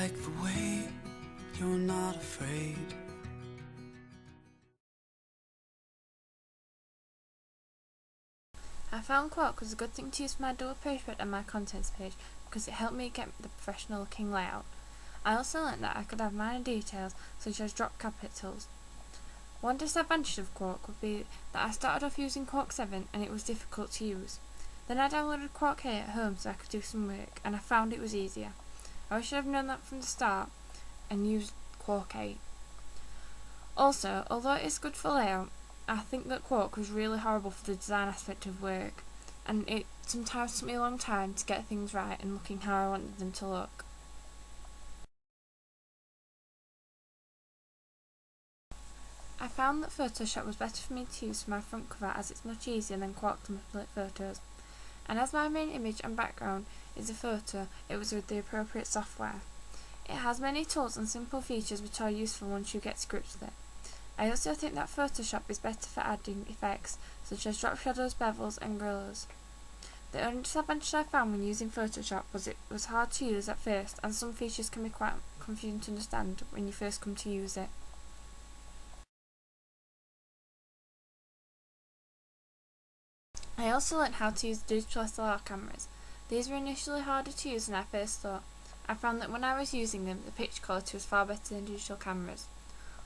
like the way you're not afraid. I found Quark was a good thing to use for my double page spread and my contents page because it helped me get the professional looking layout. I also learnt that I could have minor details such as drop capitals. One disadvantage of Quark would be that I started off using Quark 7 and it was difficult to use. Then I downloaded Quark 8 at home so I could do some work and I found it was easier. I should have known that from the start and used Quark 8. Also, although it is good for layout, I think that Quark was really horrible for the design aspect of work, and it sometimes took me a long time to get things right and looking how I wanted them to look. I found that Photoshop was better for me to use for my front cover as it's much easier than Quark to manipulate photos, and as my main image and background is a photo, it was with the appropriate software. It has many tools and simple features which are useful once you get to grips with it. I also think that Photoshop is better for adding effects such as drop shadows, bevels and glows. The only disadvantage I found when using Photoshop was it was hard to use at first and some features can be quite confusing to understand when you first come to use it. I also learnt how to use digital SLR cameras. These were initially harder to use than I first thought. I found that when I was using them, the picture quality was far better than digital cameras.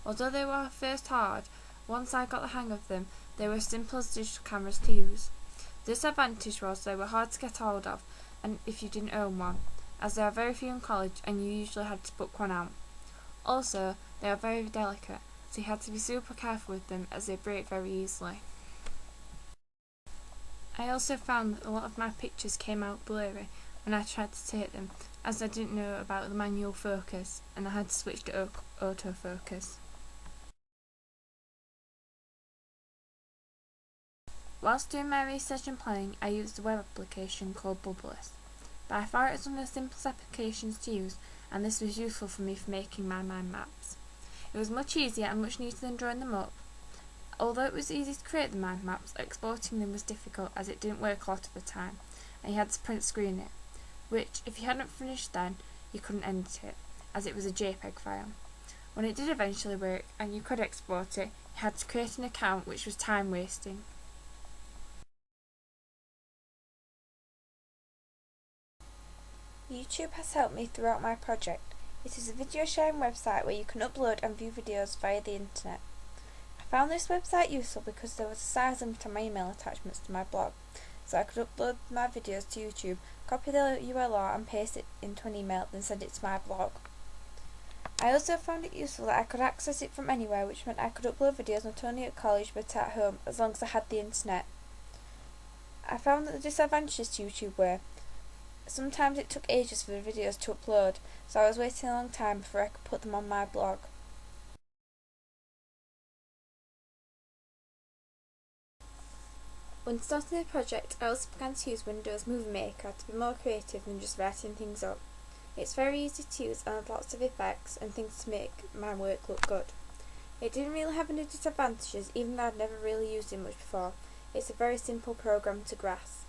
Although they were first hard, once I got the hang of them, they were as simple as digital cameras to use. The disadvantage was they were hard to get hold of, and if you didn't own one, as there are very few in college and you usually had to book one out. Also, they are very delicate, so you had to be super careful with them as they break very easily. I also found that a lot of my pictures came out blurry when I tried to take them, as I didn't know about the manual focus and I had to switch to autofocus. Whilst doing my research and planning, I used a web application called Bubbleless. By far it was one of the simplest applications to use, and this was useful for me for making my mind maps. It was much easier and much neater than drawing them up. Although it was easy to create the mind maps, exporting them was difficult as it didn't work a lot of the time, and you had to print screen it, which, if you hadn't finished then, you couldn't edit it, as it was a JPEG file. When it did eventually work, and you could export it, you had to create an account, which was time wasting. YouTube has helped me throughout my project. It is a video sharing website where you can upload and view videos via the internet. I found this website useful because there was a size limit on my email attachments to my blog, so I could upload my videos to YouTube, copy the URL and paste it into an email, then send it to my blog. I also found it useful that I could access it from anywhere, which meant I could upload videos not only at college but at home as long as I had the internet. I found that the disadvantages to YouTube were sometimes it took ages for the videos to upload, so I was waiting a long time before I could put them on my blog. When starting the project, I also began to use Windows Movie Maker to be more creative than just writing things up. It's very easy to use and has lots of effects and things to make my work look good. It didn't really have any disadvantages, even though I'd never really used it much before. It's a very simple program to grasp.